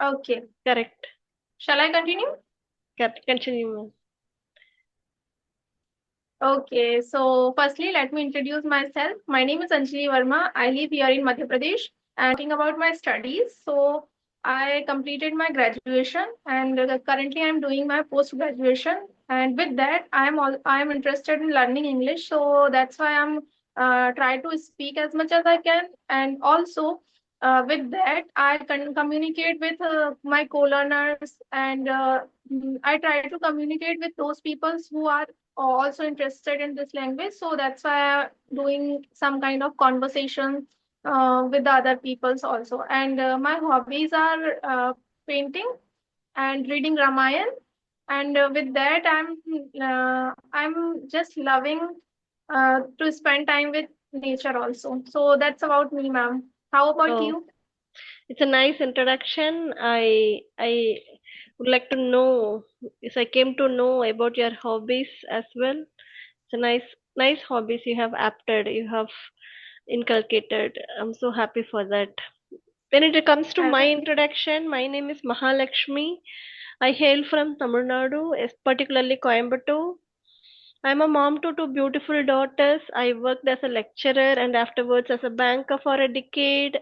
Okay. Correct. Shall I continue? Continue, ma'am. Okay. So, firstly, let me introduce myself. My name is Anjali Verma. I live here in Madhya Pradesh. And talking about my studies, so I completed my graduation, and currently I'm doing my post graduation. And with that, I am interested in learning English. So that's why I'm try to speak as much as I can, and also with that, I can communicate with my co-learners, and I try to communicate with those people who are also interested in this language. So that's why I'm doing some kind of conversation with the other peoples also. And my hobbies are painting and reading Ramayan. And with that, I'm just loving to spend time with nature also. So that's about me, ma'am. How about Oh, you? it's a nice introduction. I would like to know, yes, I came to know about your hobbies as well. It's a nice hobbies you have apted, you have inculcated. I'm so happy for that. When it comes to my Thank introduction, my name is Mahalakshmi. I hail from Tamil Nadu, particularly Coimbatore. I'm a mom to two beautiful daughters. I worked as a lecturer and afterwards as a banker for a decade.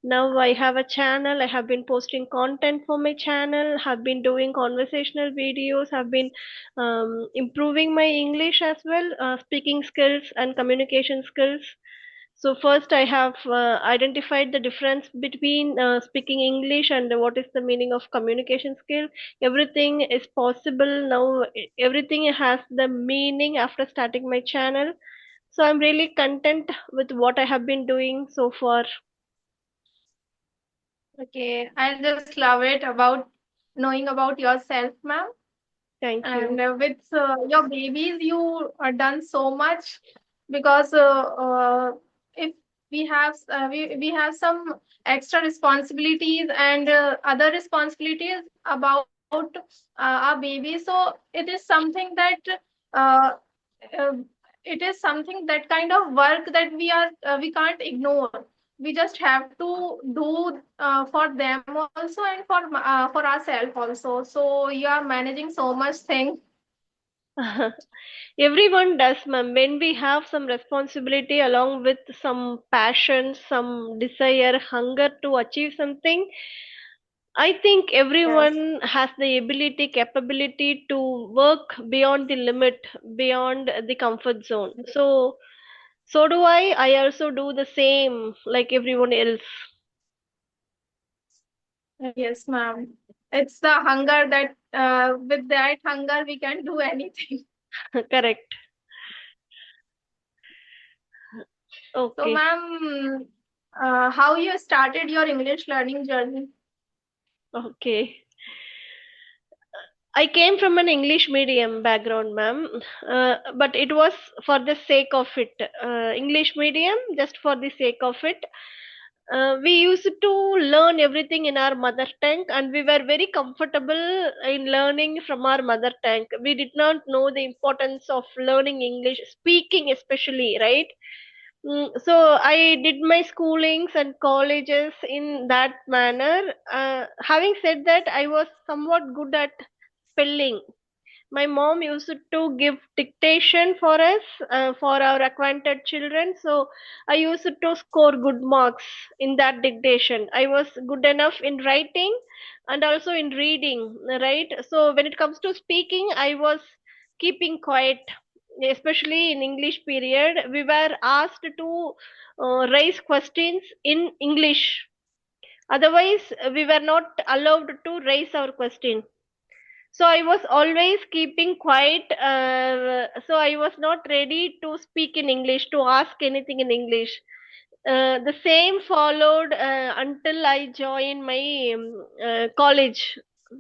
Now I have a channel. I have been posting content for my channel, have been doing conversational videos, have been improving my English as well, speaking skills and communication skills. So first I have identified the difference between speaking English and what is the meaning of communication skill. Everything is possible now. Everything has the meaning after starting my channel. So I'm really content with what I have been doing so far. Okay, I just love it about knowing about yourself, ma'am. Thank And you. with your babies, you are done so much because if we have some extra responsibilities and other responsibilities about our babies. So it is something that uh, uh, it is something that kind of work that we can't ignore. We just have to do for them also and for ourselves also. So you are managing so much thing. Everyone does, ma'am. When we have some responsibility along with some passion, some desire, hunger to achieve something, I think Yes. everyone has the ability, capability to work beyond the limit, beyond the comfort zone. So do I. I also do the same like everyone else. Yes, ma'am. It's the hunger that with that hunger we can do anything. Correct. So, Okay. ma'am, how you started your English learning journey? Okay. I came from an English medium background, ma'am, but it was for the sake of it. English medium, just for the sake of it. We used to learn everything in our mother tongue, and we were very comfortable in learning from our mother tongue. We did not know the importance of learning English, speaking especially, right? So I did my schoolings and colleges in that manner. Having said that, I was somewhat good at spelling. My mom used to give dictation for us, for our acquainted children. So I used to score good marks in that dictation. I was good enough in writing and also in reading, right? So when it comes to speaking, I was keeping quiet, especially in English period. We were asked to raise questions in English. Otherwise, we were not allowed to raise our question. So I was always keeping quiet. So I was not ready to speak in English, to ask anything in English. The same followed until I joined my college.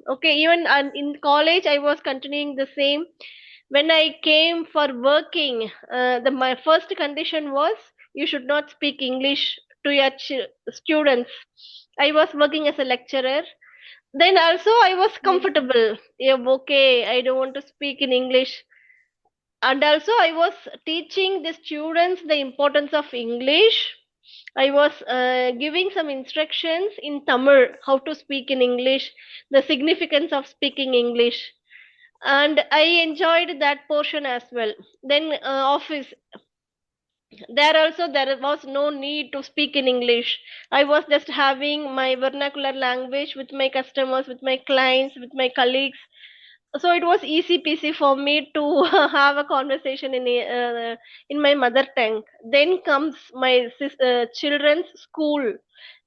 Okay, even in college I was continuing the same. When I came for working, the my first condition was you should not speak English to your students. I was working as a lecturer. Then also I was Yes. comfortable. Yeah, okay, I don't want to speak in English. And also I was teaching the students the importance of English. I was giving some instructions in Tamil, how to speak in English, the significance of speaking English, and I enjoyed that portion as well. Then office, there also there was no need to speak in English. I was just having my vernacular language with my customers, with my clients, with my colleagues, so it was easy peasy for me to have a conversation in my mother tongue. Then comes my children's school,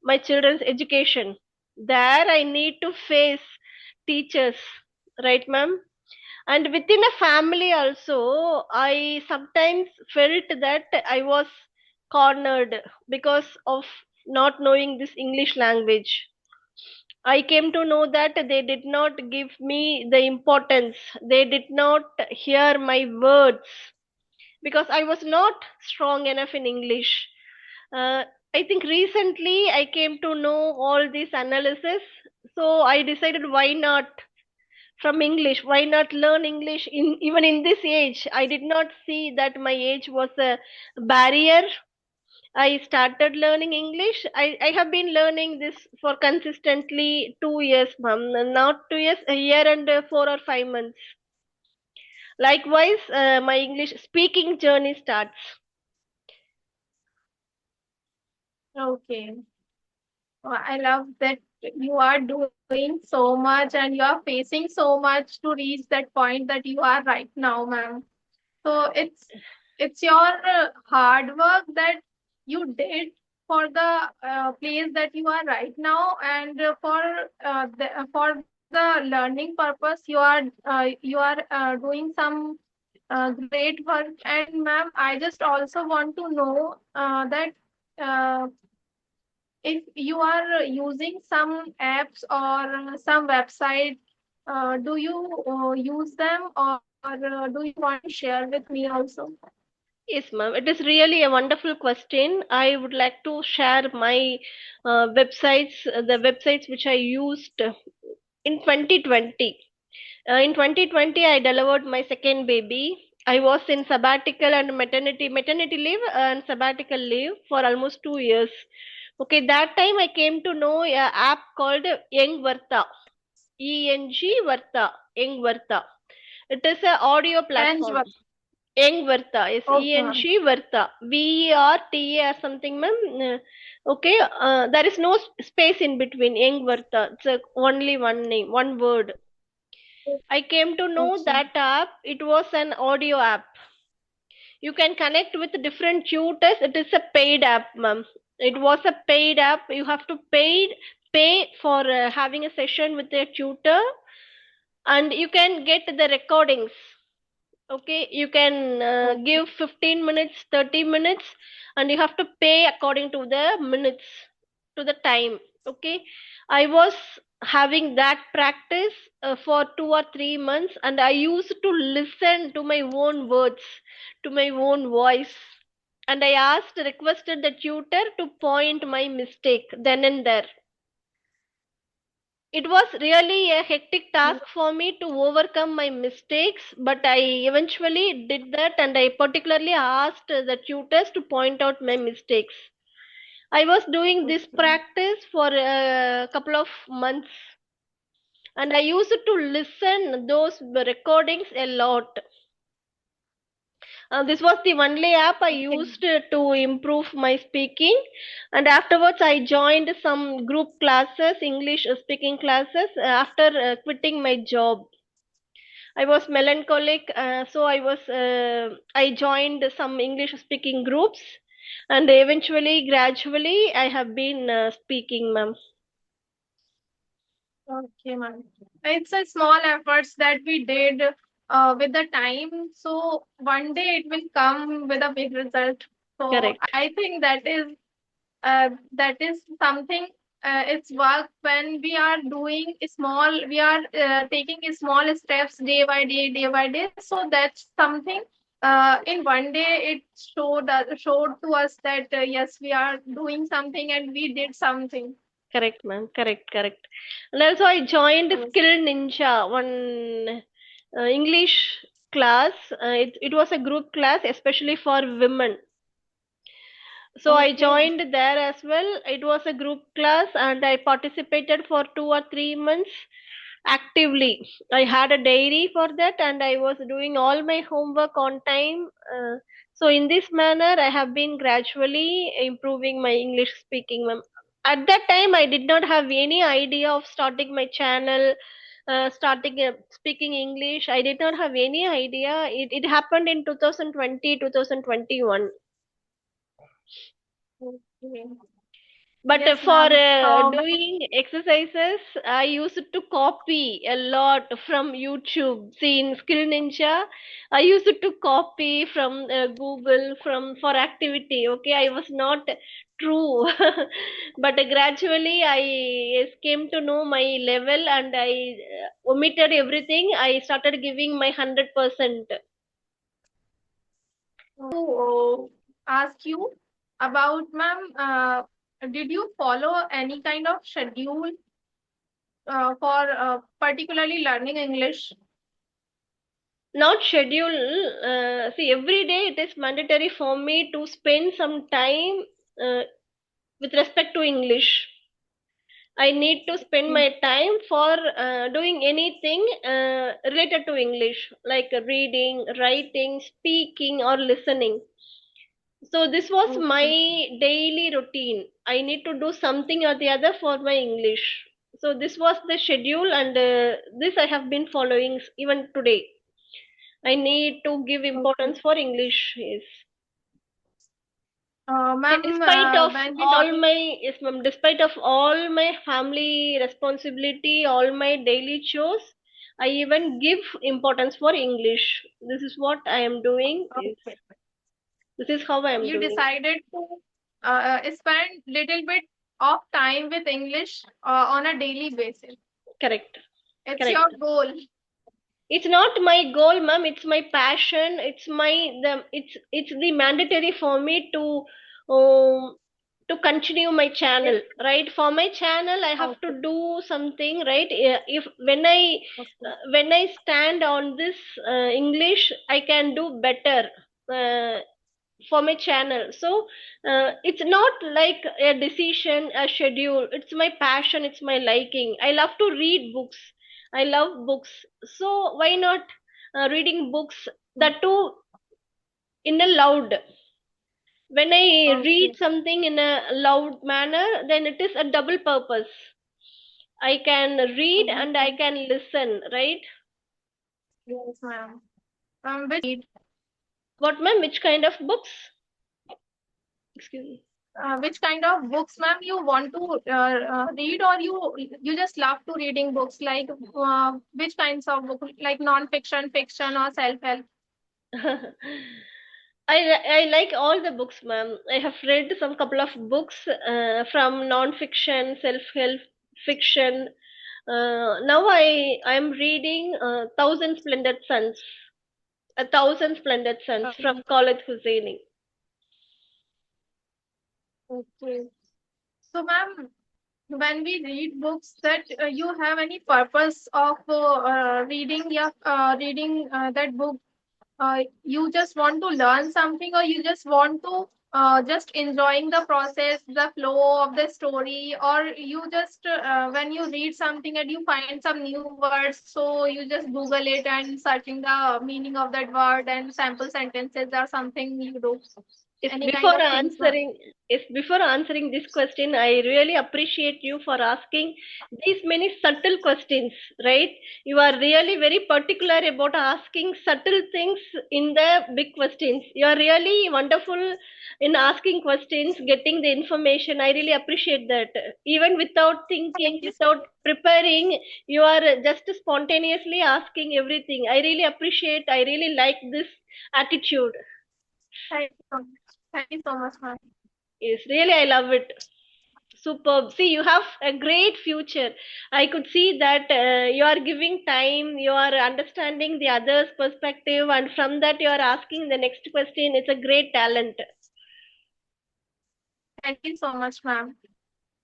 my children's education. There I need to face teachers, right, ma'am? And within a family also, I sometimes felt that I was cornered because of not knowing this English language. I came to know that they did not give me the importance. They did not hear my words because I was not strong enough in English. Uh, I think recently I came to know all this analysis. So I decided, why not from English? Why not learn English in even in this age? I did not see that my age was a barrier. I started learning English. I have been learning this for consistently 2 years, ma'am. Not 2 years, a year and 4 or 5 months. Likewise, my English speaking journey starts. Okay. I love that you are doing so much and you are facing so much to reach that point that you are right now, ma'am. So it's your hard work that you did for the place that you are right now, and for the learning purpose you are doing some great work. And ma'am, I just also want to know that. If you are using some apps or some website, do you use them, or do you want to share with me also? Yes, ma'am. It is really a wonderful question. I would like to share my the websites which I used in 2020. In 2020, I delivered my second baby. I was in sabbatical and maternity leave and sabbatical leave for almost 2 years. Okay, that time I came to know a app called Young Varta, ENG Varta, Young Varta. It is a audio And platform. Young Varta is okay, ma'am. ENG Varta, VERTA or something, ma'am. Okay, there is no space in between. Young Varta. It's only one name, one word. I came to know Okay, that app, it was an audio app. You can connect with different tutors. It is a paid app, ma'am. It was a paid app. You have to pay for having a session with a tutor, and you can get the recordings. Okay, you can okay, give 15 minutes, 30 minutes, and you have to pay according to the minutes, to the time. Okay, I was having that practice for 2 or 3 months, and I used to listen to my own words, to my own voice, and I requested the tutor to point my mistake then and there. It was really a hectic task for me to overcome my mistakes, but I eventually did that, and I particularly asked the tutors to point out my mistakes. I was doing this okay, practice for a couple of months, and I used to listen those recordings a lot. This was the only app I okay, used to improve my speaking, and afterwards I joined some group classes, English speaking classes, after quitting my job. I was melancholic, so I joined some English speaking groups, and eventually, gradually, I have been speaking, ma'am. okay, ma'am. It's a small efforts that we did with the time. So one day it will come with a big result. So Correct, I think that is something, it's work when we are doing small, we are taking small steps day by day. So that's something, in one day it showed to us that yes, we are doing something and we did something. correct, ma'am. Correct. And also, I joined Yes. Skill Ninja, one English class. It was a group class, especially for women. So I Okay. joined there as well. It was a group class and I participated for 2 or 3 months actively. I had a diary for that and I was doing all my homework on time. So in this manner I have been gradually improving my English speaking. At that time I did not have any idea of starting my channel, starting speaking English. I did not have any idea. It happened in 2020, 2021. Okay. But Yes, for ma'am. Ma'am, doing exercises, I used to copy a lot from YouTube. See, in Skill Ninja, I used to copy from Google from for activity. Okay, I was not true, but gradually I came to know my level and I omitted everything. I started giving my 100%. to ask you about, ma'am, did you follow any kind of schedule for particularly learning English? Not schedule. See, every day it is mandatory for me to spend some time uh, with respect to English. I need to spend Okay. my time for doing anything related to English, like reading, writing, speaking, or listening. So this was my Okay. daily routine. I need to do something or the other for my English. So this was the schedule, and this I have been following even today. I need to give Okay. importance for English. Yes. See, Ma'am, despite of when we all talking, my yes, ma'am, despite of all my family responsibility, all my daily chores, I even give importance for English. This is what I am doing. Yes. okay, This is how I am you doing. decided to spend little bit of time with English on a daily basis. Correct. It's Correct. your goal. It's not my goal, ma'am. It's my passion. It's the mandatory for me um, to continue my Yes. channel, right? For my channel I have to Okay. do something, right? If when I Okay. stand on this English I can do better uh, for my channel. So it's not like a decision, a schedule. It's my passion, it's my liking. I love to read books. I love books. So why not reading books, that too in a loud. When I Okay. read something in a loud manner, then it is a double purpose. I can read and I Okay. can listen, right? Yes, ma'am. Which read? What, ma'am? Which kind of books? Excuse me. Which kind of books, ma'am, you want to read, or you just love to reading books? Like which kinds of book, like non-fiction, fiction, or self-help? I like all the books, ma'am. I have read some couple of books from non-fiction, self-help fiction. Now I'm reading Thousand Splendid Suns, A Thousand Splendid Suns from Khaled Hosseini. Okay. So, ma'am, when we read books, that you have any purpose of reading, yeah, reading that book, you just want to learn something, or you just want to just enjoying the process, the flow of the story, or you just when you read something and you find some new words, so you just Google it and searching the meaning of that word and sample sentences or something you do. Yes, Any kind before of things, ma'am? answering, yes, before answering this question, I really appreciate you for asking these many subtle questions, right? You are really very particular about asking subtle things in the big questions. You are really wonderful in asking questions, getting the information. I really appreciate that. Even without Thank thinking, you so without preparing, you are just spontaneously asking everything. I really appreciate, I really like this attitude. Thank you so much. Thank you so much, ma'am. Yes, really, I love it. Superb. See, you have a great future. I could see that you are giving time, you are understanding the other's perspective, and from that, you are asking the next question. It's a great talent. Thank you so much, ma'am.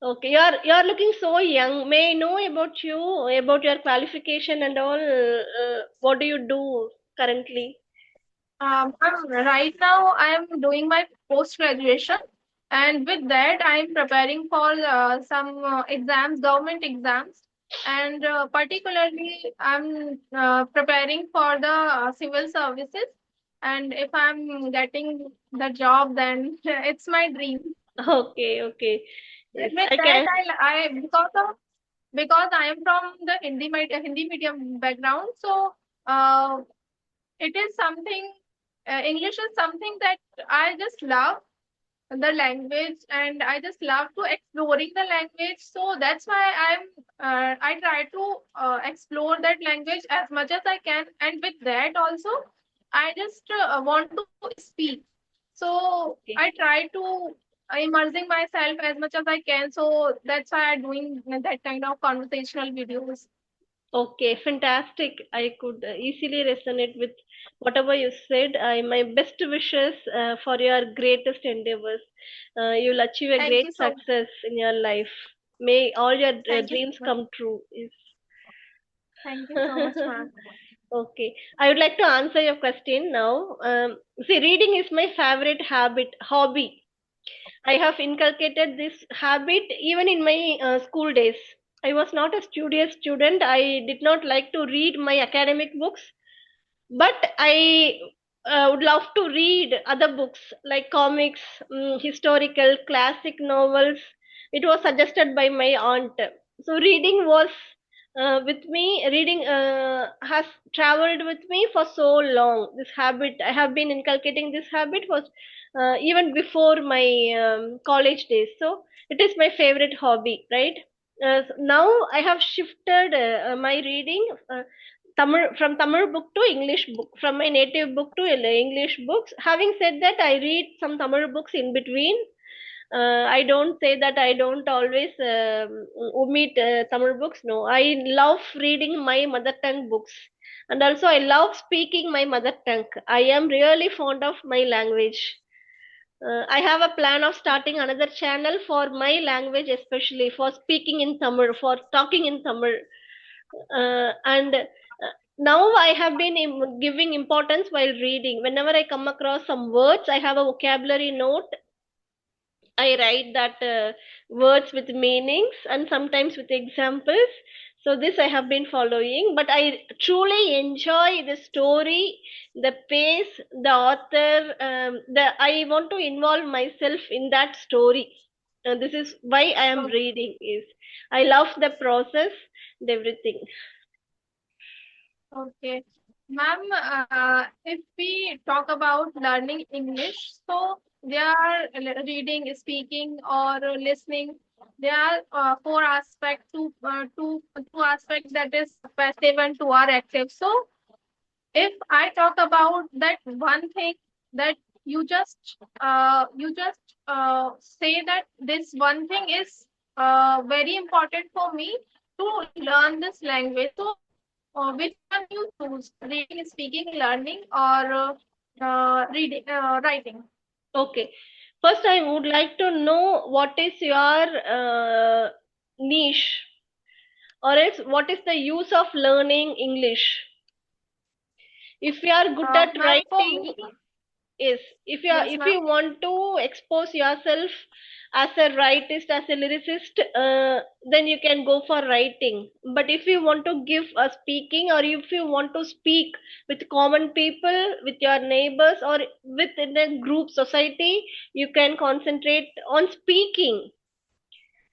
Okay, you are looking so young. May I know about you, about your qualification and all? What do you do currently? Right now I am doing my post graduation. And with that, I'm preparing for some exams, government exams, and particularly I'm preparing for the civil services. And if I'm getting the job, then it's my dream. Okay, okay. And Yes, with I that, can. because I am from the Hindi medium background, so uh, it is something. English is something that I just love the language, and I just love to exploring the language. So that's why I try to explore that language as much as I can, and with that also I just want to speak. So I Okay. try to immersing myself as much as I can. So that's why I'm doing that kind of conversational videos. Okay, fantastic. I could easily resonate with whatever you said. My best wishes for your greatest endeavors. You'll achieve a Thank great you so success in your life. May all your thank you so dreams much. come true. Yes. Thank you so much, ma'am. Okay, I would like to answer your question now. See, reading is my favorite hobby. I have inculcated this habit even in my school days. I was not a studious student. I did not like to read my academic books, but I would love to read other books like comics, historical, classic novels. It was suggested by my aunt. So reading was with me. Reading has traveled with me for so long. This habit, I have been inculcating this habit was even before my college days. So it is my favorite hobby, right? Now I have shifted my reading. Tamil book to English book, from my native book to English books. Having said that, I read some Tamil books in between. I don't say that I don't always omit Tamil books. No, I love reading my mother tongue books, and also I love speaking my mother tongue. I am really fond of my language. I have a plan of starting another channel for my language, especially for speaking in Tamil, for talking in Tamil. And now I have been giving importance while reading. Whenever I come across some words, I have a vocabulary note. I write that words with meanings and sometimes with examples. So this I have been following, but I truly enjoy the story, the pace, the author. The I want to involve myself in that story. This is why I am reading. Is I love the process and everything. Okay. Ma'am, if we talk about learning English, so there are reading, speaking, or listening. There are four aspects, two aspects, that is passive and two are active. So if I talk about that one thing that you just say that this one thing is very important for me to learn this language. So which one you choose? Reading, speaking, learning, or writing? Okay. First, I would like to know what is your niche, or else what is the use of learning English? If you are good at Ma'am, for writing, me, is if you are, yes, if ma'am. you want to expose yourself as a writist, as a lyricist, then you can go for writing. But if you want to give a speaking, or if you want to speak with common people, with your neighbors, or within a group society, you can concentrate on speaking,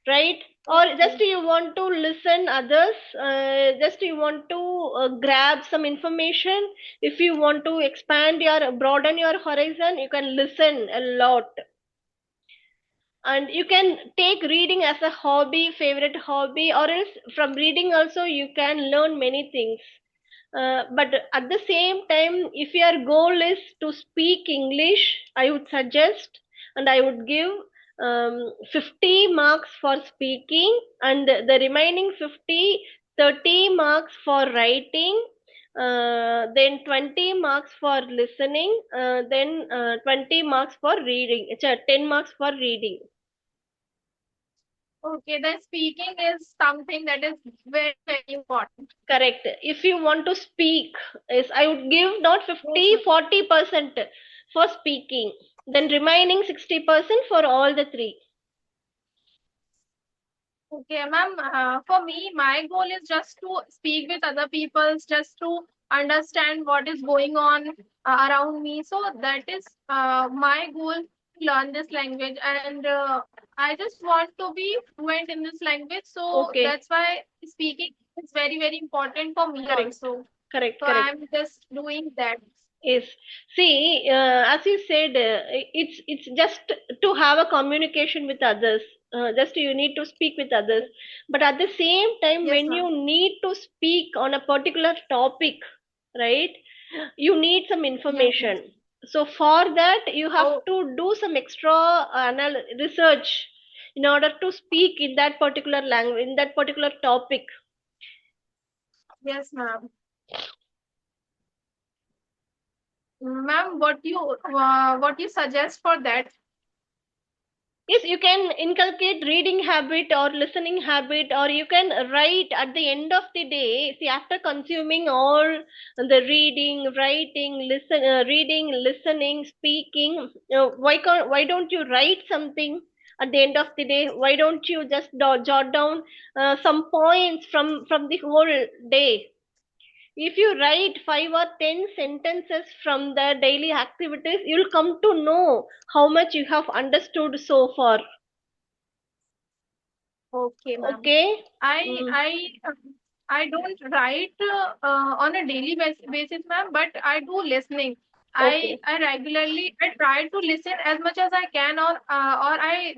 right? Or just Okay. you want to listen others, just you want to grab some information. If you want to expand your broaden your horizon, you can listen a lot. And you can take reading as a hobby, favorite hobby, or else from reading also you can learn many things. But at the same time, if your goal is to speak English, I would suggest and I would give 50 marks for speaking, and the remaining 50, 30 marks for writing, then 20 marks for listening, then 20 marks for reading. It's a 10 marks for reading. Okay, then speaking is something that is very, very important. Correct. If you want to speak, is I would give not Yes, 50, ma'am. 40% for speaking. Then remaining 60% for all the three. Okay, ma'am. For me, my goal is just to speak with other people, just to understand what is going on around me. So that is my goal to learn this language, and I just want to be fluent in this language. So Okay, that's why speaking is very, very important for me correct, also. correct, So correct. I'm just doing that. Yes. See, as you said, it's just to have a communication with others. Just you need to speak with others. But at the same time, Yes, when you ma'am. need to speak on a particular topic, right, you need some Yes, yes. information. So for that, you have Oh, to do some extra research in order to speak in that particular language, in that particular topic. yes, ma'am. Ma'am, what you suggest for that? Yes, you can inculcate reading habit or listening habit, or you can write at the end of the day. See, after consuming all the reading, listening, speaking, why don't you write something at the end of the day? Why don't you just jot down some points from the whole day? If you write 5 or 10 sentences from the daily activities, you'll come to know how much you have understood so far. Okay, ma'am. Okay. I Mm, I I don't write on a daily basis, ma'am, but I do listening. I okay. I regularly I try to listen as much as I can, or I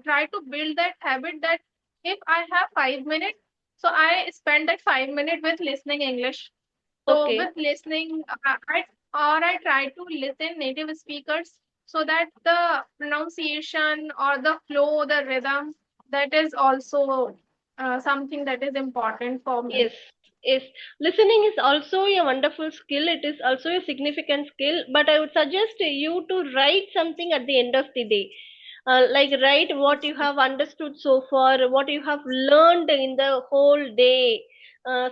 try to build that habit that if I have 5 minutes, so I spend that 5 minutes with listening English. So Okay. with listening, I try to listen native speakers so that the pronunciation or the flow, the rhythm, that is also something that is important for me. Yes. Yes. Listening is also a wonderful skill. It is also a significant skill. But I would suggest you to write something at the end of the day. Like write what you have understood so far, what you have learned in the whole day,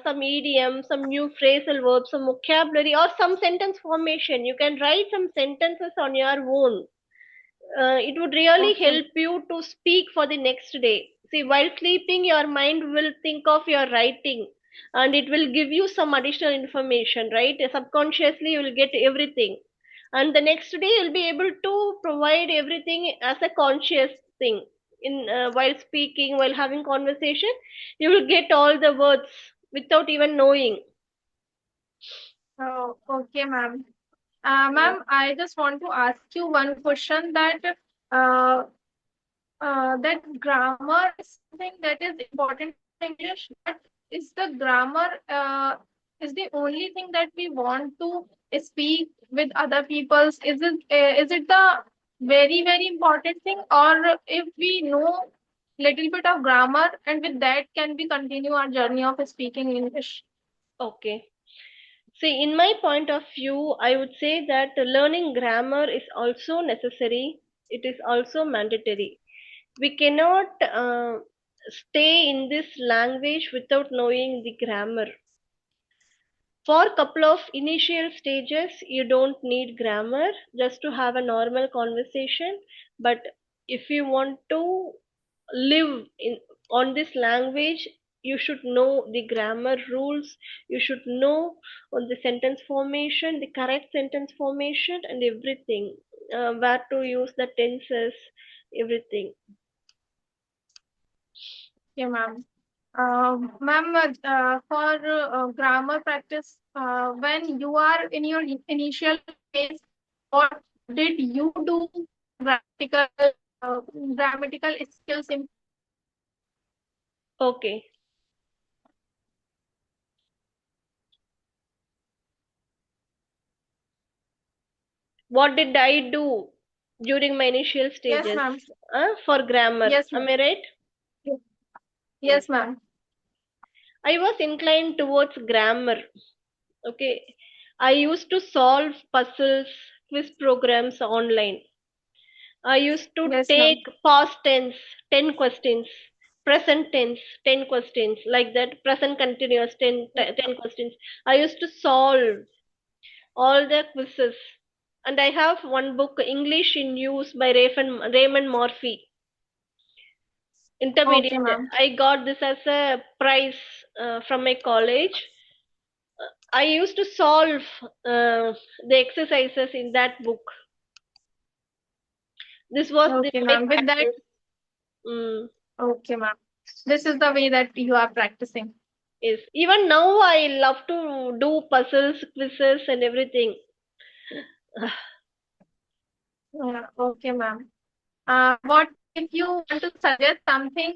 some idiom, some new phrasal verbs, some vocabulary, or some sentence formation. You can write some sentences on your own. It would really Okay. help you to speak for the next day. See, while sleeping, your mind will think of your writing and it will give you some additional information, right? Subconsciously, you will get everything. And the next day, you'll be able to provide everything as a conscious thing. In while speaking, while having conversation, you will get all the words without even knowing. Oh, okay, ma'am. Mm. Ma'am, I just want to ask you one question uh, that grammar is something that is important for English, but is the grammar is the only thing that we want to speak with other peoples? Is it the very, very important thing, or if we know little bit of grammar and with that can we continue our journey of speaking English? Okay. See, in my point of view, I would say that learning grammar is also necessary. It is also mandatory. We cannot stay in this language without knowing the grammar. For a couple of initial stages, you don't need grammar just to have a normal conversation. But if you want to live in on this language, you should know the grammar rules. You should know on the sentence formation, the correct sentence formation, and everything. Where to use the tenses, everything. Okay, ma'am. Ma'am, for grammar practice, when you are in your initial phase, what did you do grammatical uh, grammatical skills in? Okay. What did I do during my initial Yes, stages ma'am. for grammar? Yes, Am ma'am. I right? Yes. Yes, ma'am. I was inclined towards grammar. Okay. I used to solve puzzles, quiz programs online. I used to Yes, take ma'am. past tense, 10 questions, present tense, 10 questions, like that, present continuous, 10 questions. I used to solve all the quizzes And I have one book, English in Use by Raymond Murphy, Okay, intermediate. ma'am. I got this as a prize from my college. I used to solve the exercises in that book. This was Okay, my ma'am. With that, practice. Mm, okay, ma'am. This is the way that you are practicing. yes. Even now, I love to do puzzles, quizzes, and everything. Yeah, okay, ma'am. What if you want to suggest something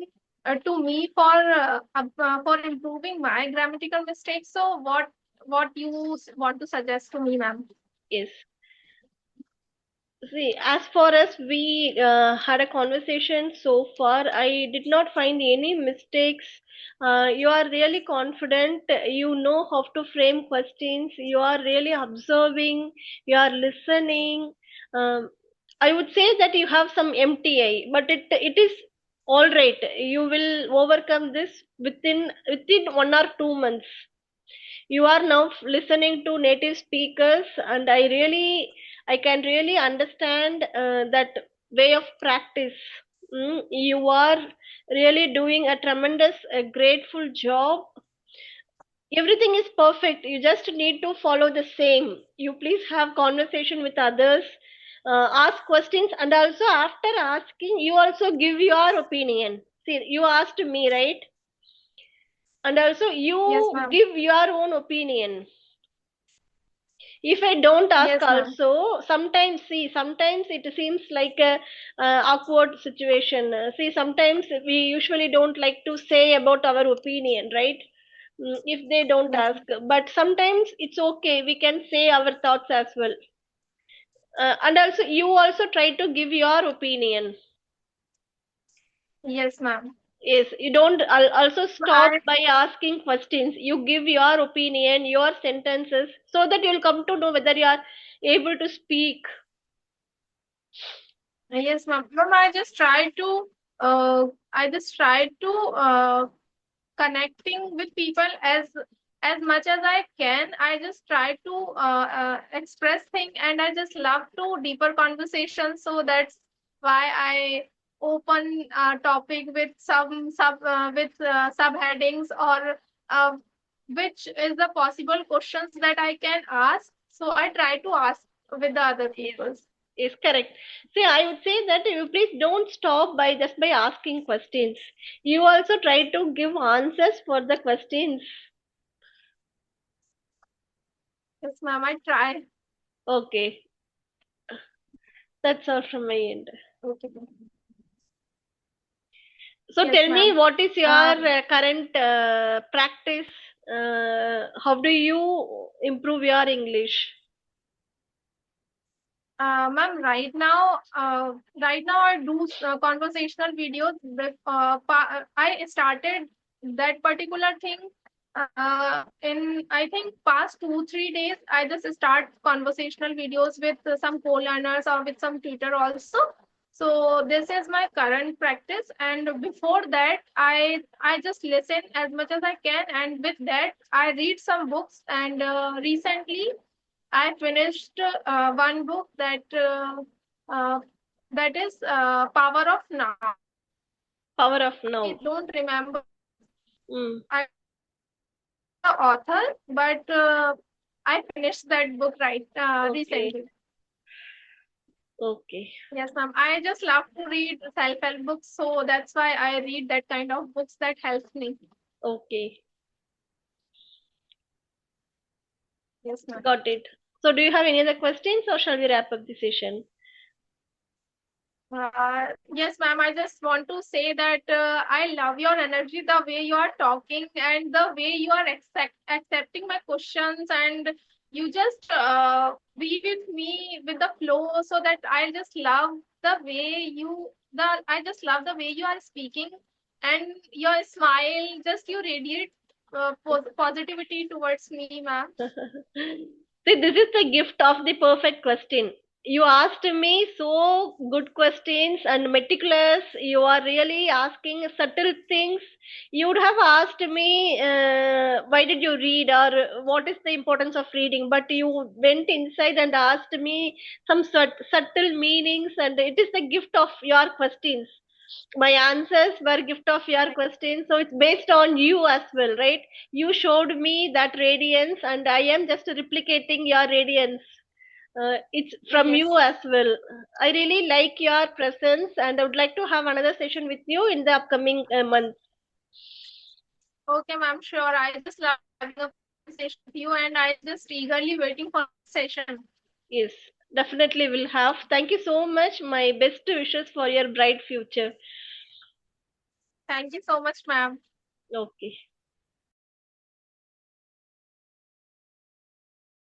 to me for improving my grammatical mistakes? So what you want to suggest to me, ma'am? Yes. See, as far as we had a conversation so far, I did not find any mistakes. You are really confident. You know how to frame questions. You are really observing. You are listening. Um, I would say that you have some MTI, but it is all right. You will overcome this within 1 or 2 months. You are now listening to native speakers, and I can really understand that way of practice. You are really doing a tremendous grateful job. Everything is perfect, you just need to follow the same. You please have conversation with others, ask questions, and also after asking you also give your opinion. See, you asked me, right? And also Yes, you ma'am. give your own opinion. If I don't ask Yes, ma'am. also, sometimes it seems like a awkward situation. See, sometimes we usually don't like to say about our opinion, right? If they don't Yes, ask, but sometimes it's okay, we can say our thoughts as well. And also you also try to give your opinion. yes, ma'am. Yes, you don't also stop I by asking questions. You give your opinion, your sentences, so that you'll come to know whether you are able to speak. Yes, ma'am. Ma'am, I just try to connecting with people as much as I can. I just try to express things, and I just love to deeper conversations. So that's why I open a topic with some subheadings, or uh, which is the possible questions that I can ask. So I try to ask with the other Is people. is correct. See, I would say that you please don't stop by just by asking questions. You also try to give answers for the questions. Yes, ma'am. I try. Okay, that's all from my end. Okay. So Yes, tell me, ma'am. what is your Uh, current practice? How do you improve your English? Ma'am, right now I do conversational videos. I started that particular thing in, I think, past 2 3 days. I just start conversational videos with some co-learners or with some tutor also. So this is my current practice, and before that, I just listen as much as I can, and with that, I read some books. And recently, I finished one book uh, that is Power of Now. Power of I now. don't remember. Mm, I the author, but I finished that book okay, recently. okay, Yes, ma'am. I just love to read self-help books, so that's why I read that kind of books that helps me. okay. Yes, ma'am. Got it. So do you have any other questions, or shall we wrap up the session? Yes, ma'am. I just want to say that I love your energy, the way you are talking, and the way you are accepting my questions, and you just be with me with the flow, so that I just love the way I just love the way you are speaking, and your smile, just you radiate positivity towards me, ma'am. See, this is the gift of the perfect question. You asked me so good questions and meticulous. You are really asking subtle things. You would have asked me, why did you read or what is the importance of reading? But you went inside and asked me some subtle meanings, and it is the gift of your questions. My answers were gift of your questions, so it's based on you as well, right? You showed me that radiance, and I am just replicating your radiance. It's from Yes. you as well. I really like your presence, and I would like to have another session with you in the upcoming month. Okay, ma'am. Sure. I just love having a conversation with you, and I just eagerly waiting for the session. Yes, definitely will have. Thank you so much. My best wishes for your bright future. Thank you so much, ma'am. Okay.